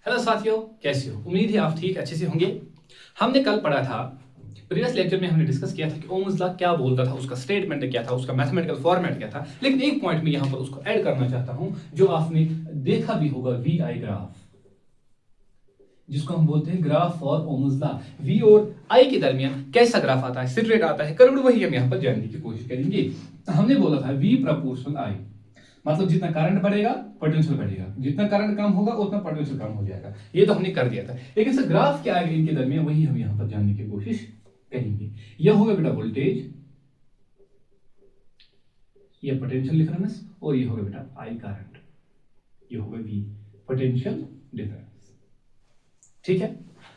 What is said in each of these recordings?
Hello साथियों, कैसे हो? उम्मीद है आप ठीक अच्छे से होंगे। हमने कल पढ़ा था, प्रीवियस लेक्चर में हमने डिस्कस किया था कि ओम्स लॉ क्या बोलता था, उसका स्टेटमेंट क्या था, उसका मैथमेटिकल फॉर्मेट क्या था। लेकिन एक पॉइंट में यहाँ पर उसको ऐड करना चाहता हूँ जो आपने देखा भी होगा, वी आई ग्राफ, जिसको हम बोलते हैं graph for Ohm's law. V और आई के दरमियान कैसा ग्राफ आता है, स्ट्रेट आता है, कर्व्ड, वही हम यहाँ पर जानने की कोशिश करेंगे। हमने बोला था वी प्रपोर्शनल आई, मतलब जितना करंट बढ़ेगा पोटेंशियल बढ़ेगा, जितना करंट कम होगा उतना पोटेंशियल कम हो जाएगा। ये तो हमने कर दिया था, लेकिन सर ग्राफ क्या आएगा इनके दरमियान, वही हम यहाँ पर जानने की कोशिश करेंगे। यह होगा बेटा वोल्टेज, ये पोटेंशियल डिफरेंस, और ये होगा बेटा आई करंट, ये होगा वी पोटेंशियल डिफरेंस। ठीक है,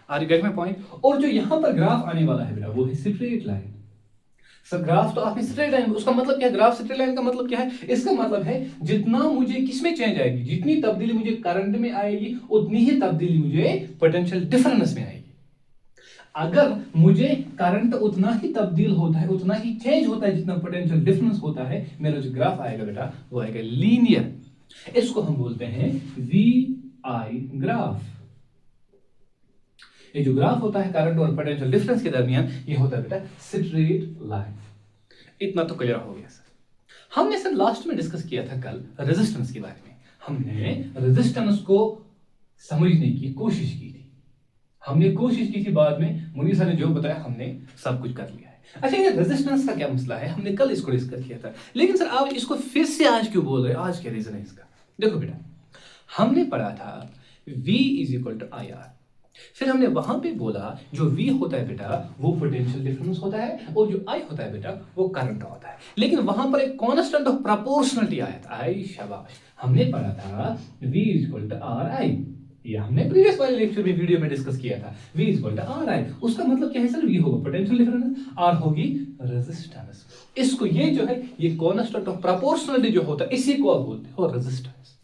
are you get my point? और जो यहां पर ग्राफ आने वाला है बेटा वो है स्ट्रेट लाइन। सर ग्राफ तो आपने स्ट्रेट लाइन, उसका मतलब क्या है? ग्राफ स्ट्रेट लाइन का मतलब क्या है? इसका मतलब है जितना मुझे किसमें चेंज आएगी, जितनी तब्दीली मुझे करंट में आएगी उतनी ही तब्दीली मुझे पोटेंशियल डिफरेंस में आएगी। अगर मुझे करंट उतना ही तब्दील होता है, उतना ही चेंज होता है जितना पोटेंशियल डिफरेंस होता है, मेरा जो ग्राफ आएगा बेटा वो आएगा लीनियर। इसको हम बोलते हैं वी आई ग्राफ। ये जो ग्राफ होता है करंट और पोटेंशियल डिफरेंस के दरमियान, ये होता है बेटा स्ट्रेट लाइन। इतना तो क्लियर हो गया सर। हमने सर लास्ट में डिस्कस किया था कल रेजिस्टेंस के बारे में। हमने रेजिस्टेंस को समझने की कोशिश की थी, हमने कोशिश की थी, बाद में मुनीर सर ने जो बताया हमने सब कुछ कर लिया है। अच्छा, ये रेजिस्टेंस का क्या मसला है, हमने कल इसको डिस्कस किया था, लेकिन सर आप इसको फिर से आज क्यों बोल रहे हैं? आज क्या रीजन है इसका? देखो बेटा, हमने पढ़ा था V is equal to I R, फिर हमने वहां पे बोला जो V होता है बेटा वो पोटेंशियल डिफरेंस होता है, और जो I होता है बेटा वो करंट होता है। लेकिन वहां पर एक कांस्टेंट ऑफ प्रोपोर्शनलिटी आया था। आई शाबाश, हमने पढ़ा था V is equal to R I, ये हमने प्रीवियस वाले लेक्चर में वीडियो में डिस्कस किया था। V is equal to R I, उसका मतलब क्या है सर? V होगा पोटेंशियल डिफरेंस, R होगी रेजिस्टेंस। इसको ये जो है ये कांस्टेंट ऑफ प्रोपोर्शनलिटी जो होता है इसी को आप बोलते हो रेजिस्टेंस।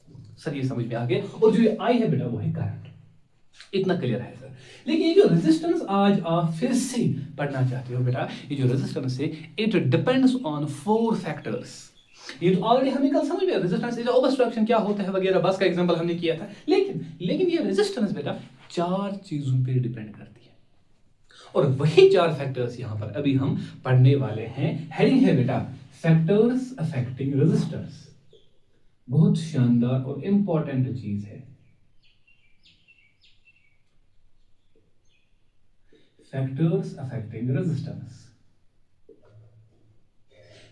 सर ये समझ में आ गया, और जो ये I है बेटा वो है करंट। इतना क्लियर है सर। लेकिन ये जो रेजिस्टेंस आज आप फिर से पढ़ना चाहते हो बेटा, ये जो रेजिस्टेंस है इट डिपेंड्स ऑन 4 फैक्टर्स। ये तो ऑलरेडी हमें कल समझ में रेजिस्टेंस इज ऑब्स्ट्रक्शन क्या होता है वगैरह, बस का एग्जांपल हमने किया था। लेकिन ये रेजिस्टेंस बेटा 4 चीजों पे डिपेंड करती है, और वही 4 फैक्टर्स यहां पर अभी हम पढ़ने वाले हैं। हेडिंग है बेटा फैक्टर्स अफेक्टिंग रेजिस्टेंस। बहुत शानदार और इंपॉर्टेंट चीज है, फैक्टर्स अफेक्टिंग रेजिस्टेंस।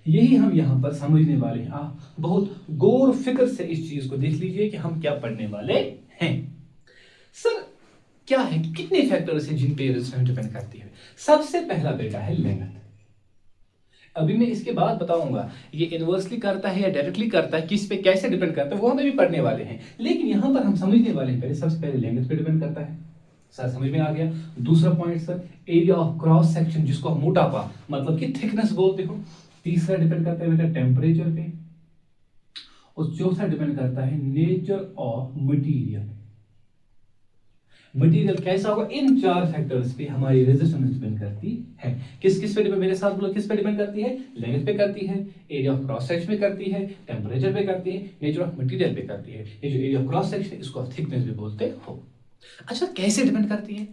यही हम यहां पर समझने वाले हैं। आप बहुत गौर फिक्र से इस चीज को देख लीजिए कि हम क्या पढ़ने वाले हैं। सर क्या है, कितने फैक्टर्स हैं जिन पे रेजिस्टेंस डिपेंड करती है? सबसे पहला बेटा है लेंथ। अभी मैं इसके बाद बताऊंगा ये इनवर्सली करता है या डायरेक्टली करता है, किस पे कैसे डिपेंड करता है, वो हमें भी पढ़ने वाले हैं। लेकिन यहां पर हम समझने वाले हैं पहले, सबसे पहले लेंथ पे डिपेंड करता है। सर समझ में आ गया? दूसरा point sir area of cross section, जिसको हम मोटापा मतलब कि थिकनेस बोलते हो। तीसरा डिपेंड करता है बेटा टेम्परेचर पे, और चौथा डिपेंड करता है नेचर ऑफ मटेरियल। मटेरियल कैसा होगा, इन 4 फैक्टर्स पे हमारी रेजिस्टेंस डिपेंड करती है। किस किस पे डिपेंड, मेरे साथ बोलो, किस पे डिपेंड करती है? लेंथ पे करती है, एरिया ऑफ क्रॉस सेक्शन पे करती है, टेम्परेचर पे करती है, नेचर ऑफ मटेरियल पे करती है। ये जो एरिया ऑफ क्रॉस सेक्शन है इसको आप थिकनेस भी बोलते हो। अच्छा, कैसे डिपेंड करती है?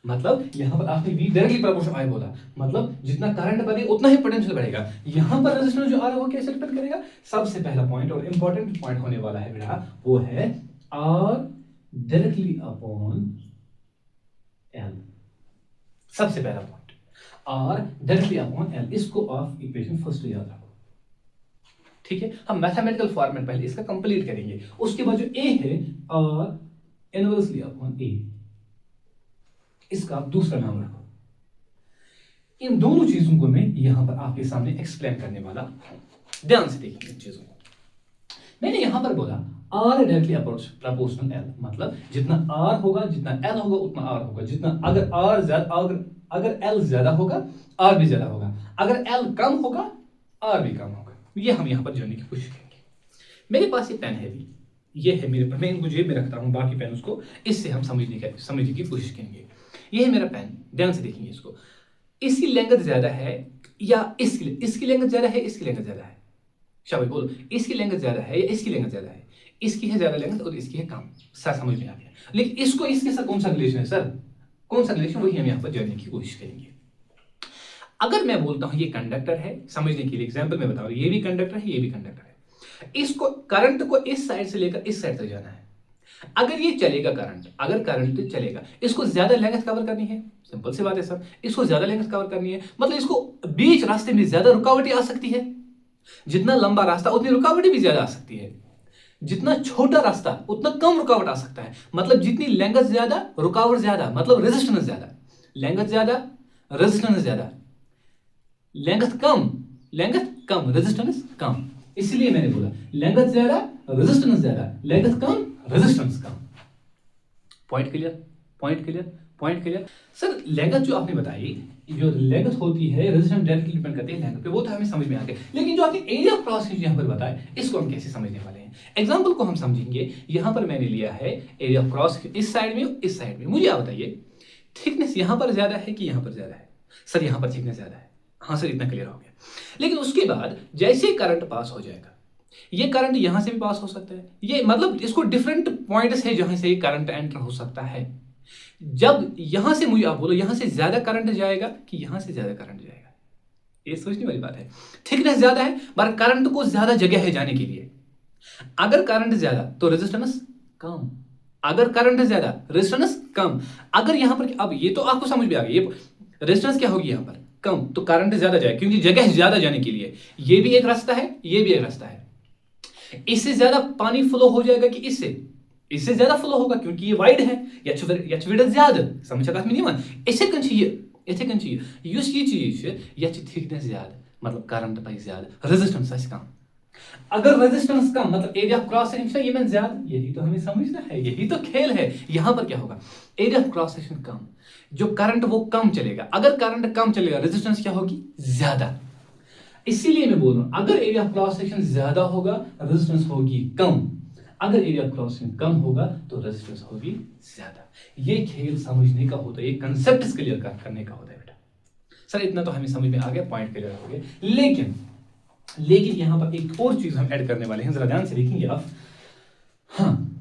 मतलब यहां पर आपने V डायरेक्टली प्रोपोर्शनल I बोला, मतलब जितना करंट बढ़ेगा उतना ही पोटेंशियल बढ़ेगा। यहां पर रेजिस्टेंस जो आ रहा है वो कैसे डिपेंड करेगा? सबसे पहला पॉइंट और इंपॉर्टेंट पॉइंट होने वाला है बेटा वो है R डायरेक्टली अपॉन L। सबसे पहला point R directly upon L, इसको आप इक्वेशन फर्स्ट याद रखो। ठीक है, हम मैथमेटिकल फॉर्मेट पहले इसका कंप्लीट करेंगे, उसके बाद जो A है R इनवर्सली अपॉन A, इसका दूसरा नाम रखो। इन दोनों चीजों को मैं यहां पर आपके सामने एक्सप्लेन करने वाला हूं, ध्यान से देखिए इन चीजों को। मैंने यहां पर बोला R डायरेक्टली प्रोपोर्शनल L, मतलब जितना R होगा जितना L होगा उतना R होगा, जितना अगर L ज्यादा होगा R भी ज्यादा होगा, अगर L कम होगा R भी कम होगा। ये हम यहां पर जानने की कोशिश करेंगे। मेरे पास ये पेन है भी, ये है मेरे पर, मैं इनको जेब में रखता हूं, बाकी पेन उसको, इससे हम समझने की कोशिश करेंगे। ये है मेरा पेन, ध्यान से देखेंगे इसको। इसकी लेंथ ज्यादा है या इसकी लेंथ ज्यादा है, इसकी लेंथ ज्यादा है? शाबाश बोलो, इसकी लेंथ ज्यादा है या इसकी लेंथ ज्यादा है? इसकी है ज्यादा लेंथ और इसकी है कम, सर समझ में आ गया। लेकिन इसको इसके साथ कौन सा रिलेशन है सर, कौन सा रिलेशन, वही हम यहाँ पर जानने की कोशिश करेंगे। अगर मैं बोलता हूं ये कंडक्टर है, समझने के लिए एग्जांपल मैं बता रहा हूं, ये भी कंडक्टर है, ये भी कंडक्टर है, इसको करंट को इस साइड से लेकर इस साइड तक जाना है। अगर ये चलेगा करंट, अगर करंट चलेगा, इसको ज्यादा लेंथ कवर करनी है, सिंपल सी बात है सर, इसको ज्यादा लेंथ कवर करनी है, मतलब इसको बीच रास्ते में ज्यादा रुकावटें आ सकती है। जितना लंबा रास्ता उतनी रुकावटें भी ज्यादा आ सकती है, जितना छोटा रास्ता उतना कम रुकावट आ सकता है। मतलब जितनी लेंथ ज्यादा रुकावट ज्यादा, मतलब रेजिस्टेंस ज्यादा, लेंथ ज्यादा रेजिस्टेंस ज्यादा, लेंथ कम रेजिस्टेंस कम। इसलिए मैंने बोला लेंथ ज्यादा रेजिस्टेंस ज्यादा, लेंथ कम रेजिस्टेंस कम। Point clear, point clear, point clear. Sir length जो आपने बताई, जो लेंथ होती है रेजिस्टेंस डायरेक्टली डिपेंड करती है लेंथ पे, वो तो हमें समझ में आ गया। लेकिन जो आपने एरिया ऑफ क्रॉस सेक्शन यहाँ पर बताया, इसको हम कैसे समझने वाले हैं? एग्जांपल को हम समझेंगे। यहाँ पर मैंने लिया है एरिया ऑफ क्रॉस, इस साइड में इस साइड में। मुझे आप बताइए थिकनेस यहाँ पर ज्यादा है कि यहाँ पर ज्यादा है? सर यहाँ पर थिकनेस ज्यादा है। हाँ सर इतना क्लियर हो गया। लेकिन उसके बाद जैसे करंट पास हो जाएगा, ये करंट यहां से भी पास हो सकता है, ये मतलब इसको डिफरेंट पॉइंट्स है जहां से ये करंट एंटर हो सकता है। जब यहां से, मुझे आप बोलो यहां से ज्यादा करंट जाएगा कि यहां से ज्यादा करंट जाएगा? ये सोचने वाली बात है। थिकनेस ज्यादा है पर करंट को ज्यादा जगह है जाने के लिए। अगर करंट ज्यादा तो रेजिस्टेंस कम, अगर करंट ज्यादा रेजिस्टेंस कम। अगर यहां पर, अब ये तो आपको समझ में आ गया, ये रेजिस्टेंस क्या होगी यहां पर कम, तो करंट ज्यादा जाए क्योंकि जगह ज्यादा जाने के लिए। ये भी एक रास्ता है, ये भी एक रास्ता है। इससे ज्यादा पानी फ्लो हो जाएगा कि इससे ज्यादा फ्लो होगा क्योंकि ये वाइड है, यच विड्थ ज्यादा, समझा कथ में नहीं मान। इसे कन युस ये चीज यच थिकनेस ज्यादा, मतलब करंट पाई ज्यादा, रेजिस्टेंस आस कम। अगर रेजिस्टेंस कम मतलब एरिया ऑफ क्रॉस सेक्शन ये में ज्यादा, यही तो हमें समझना है, यही तो खेल है। यहां पर क्या होगा, एरिया ऑफ क्रॉस सेक्शन कम, जो करंट वो कम चलेगा। अगर करंट कम चलेगा रेजिस्टेंस क्या होगी, ज्यादा। इसीलिए मैं बोल रहा हूं अगर एरिया ऑफ क्रॉस सेक्शन ज्यादा होगा रेजिस्टेंस होगी कम, अगर एरिया ऑफ क्रॉस सेक्शन कम होगा तो रेजिस्टेंस होगी ज्यादा। ये खेल समझने का होता है, ये कंसेप्ट क्लियर करने का होता है बेटा। सर इतना तो हमें समझ में आ गया, पॉइंट क्लियर हो गया। लेकिन यहां पर एक और चीज हम ऐड करने वाले हैं, जरा ध्यान से देखेंगे आप। हाँ,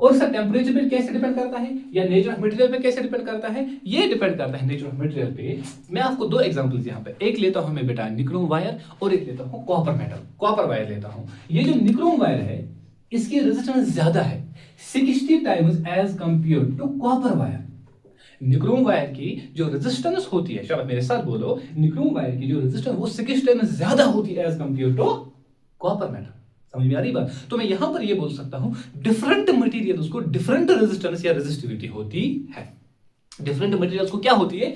और सर टेम्परेचर पे कैसे डिपेंड करता है या नेचर ऑफ मटेरियल पे कैसे डिपेंड करता है? ये डिपेंड करता है नेचर ऑफ मटेरियल पे। मैं आपको दो एग्जांपल्स यहाँ पे, एक लेता हूं मैं बेटा निक्रोम वायर और एक लेता हूं कॉपर मेटल, कॉपर वायर लेता हूं। ये जो निक्रोम वायर है इसकी रेजिस्टेंस ज्यादा है 60 times as compare to copper wire. Nichrome wire की जो रेजिस्टेंस होती है, शाबाश मेरे साथ बोलो, निक्रोम वायर की जो रेजिस्टेंस वो 60 टाइम्स ज्यादा होती है as compare to copper metal. समझ में आ रही बात? तो मैं यहां पर ये बोल सकता हूं डिफरेंट मटेरियल्स को डिफरेंट रेजिस्टेंस या रेजिस्टिविटी होती है। डिफरेंट मटेरियल्स को क्या होती है,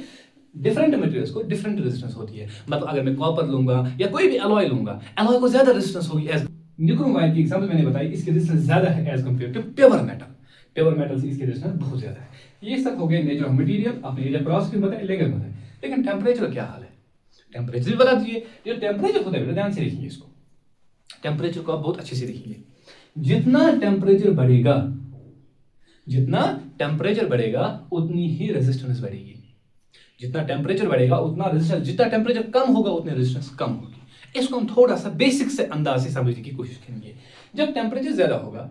डिफरेंट मटेरियल्स को डिफरेंट रेजिस्टेंस होती है। मतलब अगर मैं कॉपर लूंगा या कोई भी अलॉय लूंगा, अलॉय को ज्यादा रेजिस्टेंस होगी एज निक्रोम वायर की एग्जांपल मैंने बताई, इसकी रेजिस्टेंस ज्यादा है as compare to pure metal. Pure metal से इसकी रेजिस्टेंस बहुत ज्यादा है। ये सब हो गया नेचर ऑफ मटेरियल, आपने एरिया क्रॉस भी बताया, लेंथ बताया। लेकिन टेम्परेचर क्या हाल है, टेम्परेचर भी बता दीजिए। जो टेम्परेचर होता है ध्यान से देखिए इसको, टेम्परेचर को आप बहुत अच्छे से देखिए। जितना टेम्परेचर बढ़ेगा उतनी ही रेजिस्टेंस बढ़ेगी। जितना टेम्परेचर बढ़ेगा उतना रेजिस्टेंस, जितना टेम्परेचर कम होगा उतनी रेजिस्टेंस कम होगी। इसको हम थोड़ा सा बेसिक से अंदाज से समझने की कोशिश करेंगे। जब टेम्परेचर ज्यादा होगा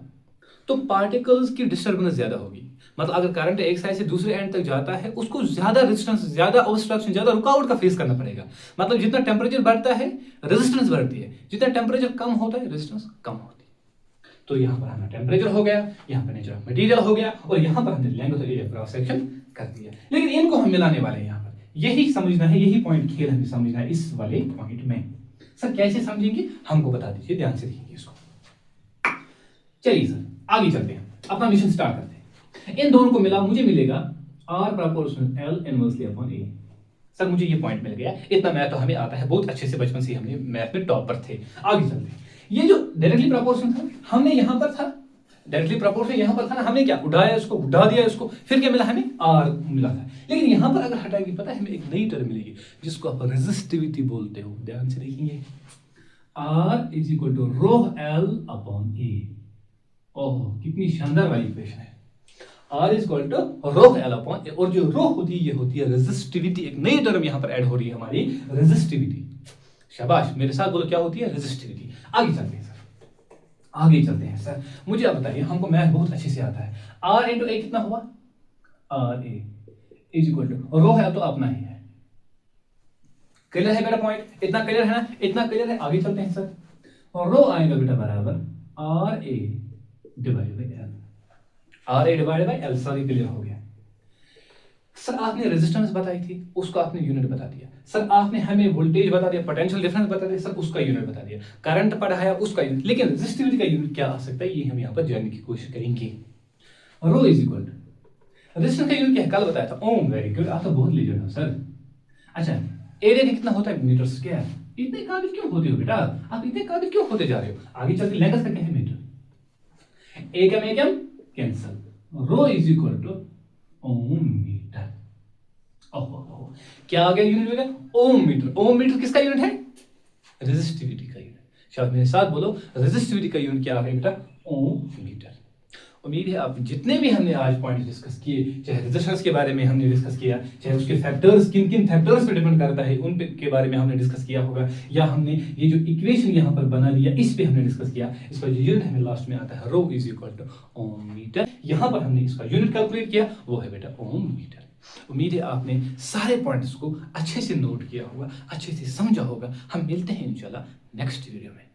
तो पार्टिकल्स की डिस्टर्बेंस ज्यादा होगी। मतलब अगर करंट एक साइड से दूसरे एंड तक जाता है उसको ज्यादा रेजिस्टेंस, ज्यादा ऑब्स्ट्रक्शन, ज्यादा रुकावट का फेस करना पड़ेगा। मतलब जितना टेम्परेचर बढ़ता है रेजिस्टेंस बढ़ती है, जितना टेम्परेचर कम होता है रेजिस्टेंस कम होती है। तो यहां पर हमारा टेम्परेचर हो गया, यहां पर नेचर ऑफ मटेरियल हो गया, और यहां पर हमने लेंथ और एरिया क्रॉस सेक्शन कर दिया। लेकिन इनको हम मिलाने वाले हैं। यहां पर यही समझना है, यही पॉइंट खेल हमें समझना है इस वाले पॉइंट में। सर कैसे समझेंगे हमको बता दीजिए, ध्यान से देखिए इसको। चलिए सर आगे चलते हैं, अपना मिशन स्टार्ट करते हैं। इन दोनों को मिला मुझे मिलेगा R proportional L inversely upon A। Sir मुझे ये पॉइंट मिल गया, इतना मैथ तो हमें आता है बहुत अच्छे से, बचपन से हमने मैथ में टॉपर थे। आगे चलते हैं। ये जो डायरेक्टली प्रोपोर्शन था, हमने यहां पर था डायरेक्टली प्रोपोर्शन, यहां पर था ना, हमने क्या उठाया इसको, उठा दिया इसको, फिर क्या मिला हमें R मिला था। लेकिन यहां पर अगर हटाएंगे पता है हमें एक नई टर्म मिलेगी जिसको आप रेजिस्टिविटी बोलते हो। ध्यान से देखेंगे, R is equal to rho L upon A। ओह कितनी शानदार वाली इक्वेशन है। R is equal to rho L upon A, और जो रो होती है ये होती है रेजिस्टिविटी। एक नई टर्म यहां पर ऐड हो रही है हमारी, रेजिस्टिविटी। शाबाश मेरे साथ बोलो क्या होती है, रेजिस्टिविटी। आगे चलते हैं सर, आगे चलते हैं सर। मुझे आप बताइए, हमको मैथ बहुत अच्छे से आता है। आर इंटू ए कितना हुआ? R A is equal to, rho है तो अपना ही है। क्लियर है बेटा पॉइंट? इतना क्लियर है ना? इतना क्लियर है, आगे चलते हैं सर। और रो आएगा बेटा बराबर R A divide by L. R A divide by L, sorry clear हो गया। सर आपने रेजिस्टेंस बताई थी, उसको आपने यूनिट बता दिया। सर आपने हमें वोल्टेज बता दिया, पोटेंशियल डिफरेंस बता दिया, सर उसका यूनिट बता दिया। करंट पढ़ाया, उसका यूनिट। लेकिन रेजिस्टिविटी का यूनिट क्या आ सकता है, ये हम यहाँ पर जानने की कोशिश करेंगे। रो इज इक्वल टू, रेजिस्टेंस का यूनिट क्या है, कल बताया था, ओम। वेरी गुड, आप तो बहुत लीजेंड हो सर। अच्छा, एरिया कितना होता है? Metre square. इतने काबिल क्यों होते हो बेटा, आप इतने काबिल क्यों होते जा रहे हो? आगे चलते लेंथ का क्या है? मीटर। एकम cancel. Rho is equal to ohm metre. ओहो, क्या आ गया यूनिट में? Ohm metre. ओम मीटर किसका यूनिट है? रेजिस्टिविटी का यूनिट। शायद मेरे साथ बोलो, रेजिस्टिविटी का यूनिट क्या आ गया बेटा? ओम मीटर। उम्मीद है आप जितने भी हमने आज पॉइंट डिस्कस किए, चाहे रेजिस्टेंस के बारे में हमने डिस्कस किया, चाहे उसके फैक्टर्स किन किन फैक्टर्स पे डिपेंड करता है उन पे के बारे में हमने डिस्कस किया होगा, या हमने ये जो इक्वेशन यहाँ पर बना लिया इस पे हमने डिस्कस किया। इसका जो यूनिट हमें लास्ट में आता है, rho is equal to ohm metre. यहाँ पर हमने इसका यूनिट कैलकुलेट किया, वो है बेटा ओम मीटर। उम्मीद है आपने सारे पॉइंट्स को अच्छे से नोट किया होगा, अच्छे से समझा होगा। हम मिलते हैं इंशाल्लाह नेक्स्ट वीडियो में।